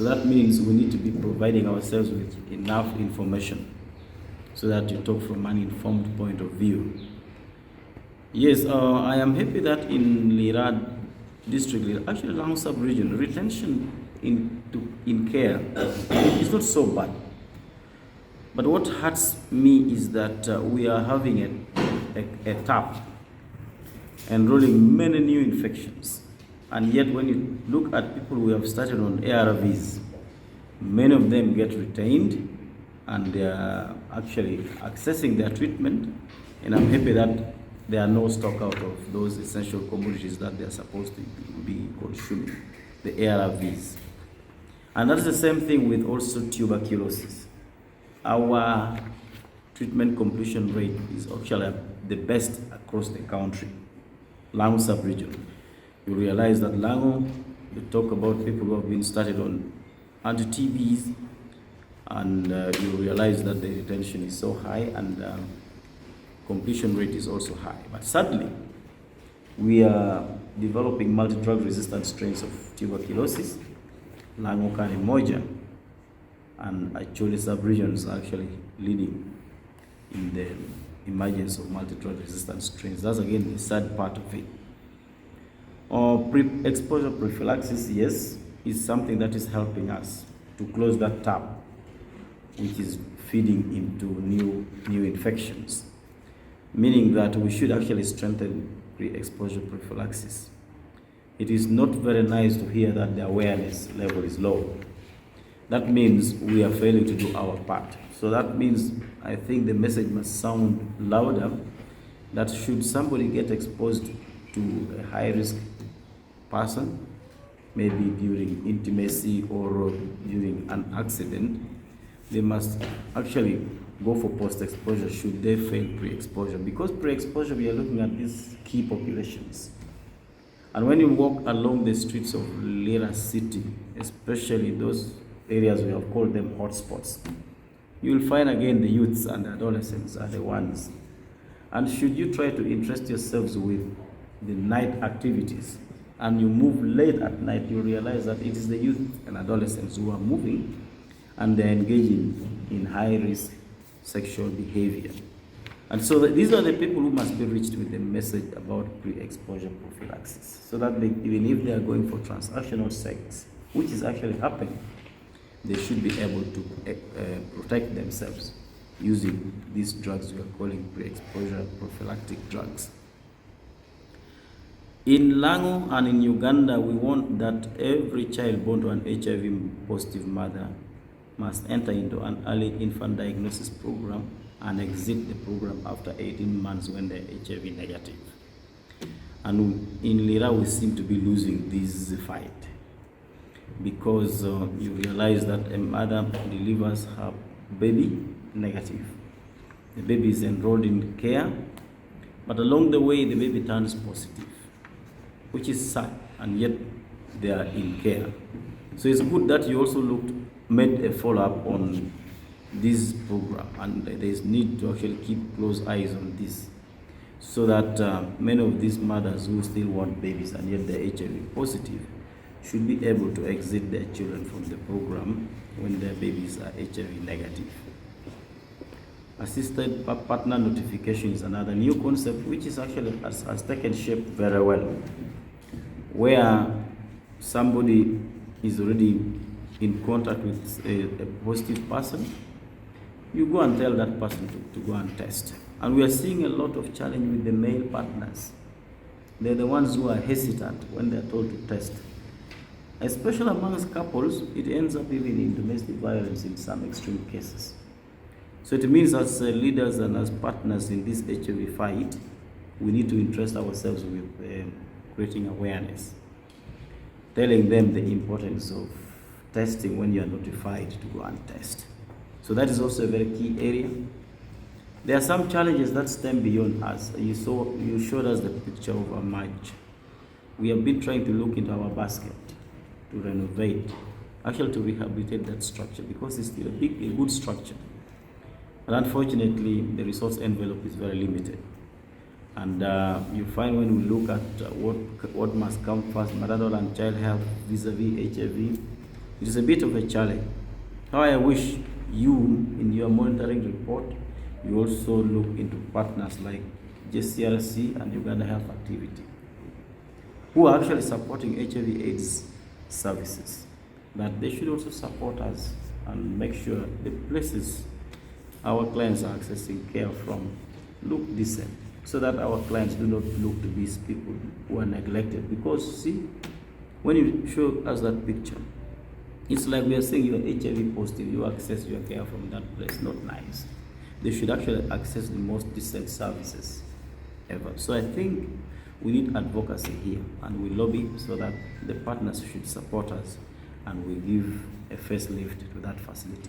So that means we need to be providing ourselves with enough information so that you talk from an informed point of view. Yes, I am happy that in Lira district, actually Lango sub-region, retention in care is not so bad. But what hurts me is that we are having a tap enrolling many new infections. And yet when you look at people who have started on ARVs, many of them get retained and they are actually accessing their treatment. And I'm happy that there are no stock out of those essential commodities that they are supposed to be consuming, the ARVs. And that's the same thing with also tuberculosis. Our treatment completion rate is actually the best across the country, Lango sub-region. You realize that Lango, you talk about people who have been started on anti-TBs, and you realize that the retention is so high and completion rate is also high. But sadly, we are developing multi-drug resistant strains of tuberculosis, Lango Moja, and actually sub-regions are actually leading in the emergence of multi-drug resistant strains. That's again the sad part of it. Pre-exposure prophylaxis, yes, is something that is helping us to close that tap, which is feeding into new infections, meaning that we should actually strengthen pre-exposure prophylaxis. It is not very nice to hear that the awareness level is low. That means we are failing to do our part. So that means I think the message must sound louder that should somebody get exposed to a high-risk person, maybe during intimacy or during an accident, they must actually go for post-exposure should they fail pre-exposure. Because pre-exposure, we are looking at these key populations. And when you walk along the streets of Lira City, especially those areas we have called them hotspots, you will find again the youths and the adolescents are the ones. And should you try to interest yourselves with the night activities and you move late at night, you realize that it is the youth and adolescents who are moving and they're engaging in high-risk sexual behavior. And so these are the people who must be reached with the message about pre-exposure prophylaxis, so that even if they are going for transactional sex, which is actually happening, they should be able to protect themselves using these drugs we are calling pre-exposure prophylactic drugs. In Lango and in Uganda, we want that every child born to an HIV positive mother must enter into an early infant diagnosis program and exit the program after 18 months when they're HIV negative. And in Lira, we seem to be losing this fight because you realize that a mother delivers her baby negative. The baby is enrolled in care, but along the way, the baby turns positive, which is sad, and yet they are in care. So it's good that you also made a follow-up on this program, and there is need to actually keep close eyes on this, so that many of these mothers who still want babies and yet they're HIV positive should be able to exit their children from the program when their babies are HIV negative. Assisted partner notification is another new concept which is actually has taken shape very well, where somebody is already in contact with a positive person, you go and tell that person to go and test. And we are seeing a lot of challenge with the male partners. They're the ones who are hesitant when they're told to test. Especially amongst couples, it ends up even in domestic violence in some extreme cases. So it means as leaders and as partners in this HIV fight, we need to interest ourselves with creating awareness, telling them the importance of testing when you are notified to go and test. So that is also a very key area. There are some challenges that stem beyond us. You showed us the picture of a march. We have been trying to look into our basket to renovate, actually to rehabilitate that structure, because it's still a good structure. But unfortunately, the resource envelope is very limited. And you find when we look at what must come first, maternal and child health vis-a-vis HIV, It is a bit of a challenge. How I wish you, in your monitoring report, you also look into partners like JCRC and Uganda Health Activity, who are actually supporting HIV/AIDS services, that they should also support us and make sure the places our clients are accessing care from look decent, so that our clients do not look to these people who are neglected. Because see, when you show us that picture, it's like we are saying you are HIV positive, you access your care from that place. Not nice. They should actually access the most decent services ever. So I think we need advocacy here, and we lobby so that the partners should support us and we give a facelift to that facility.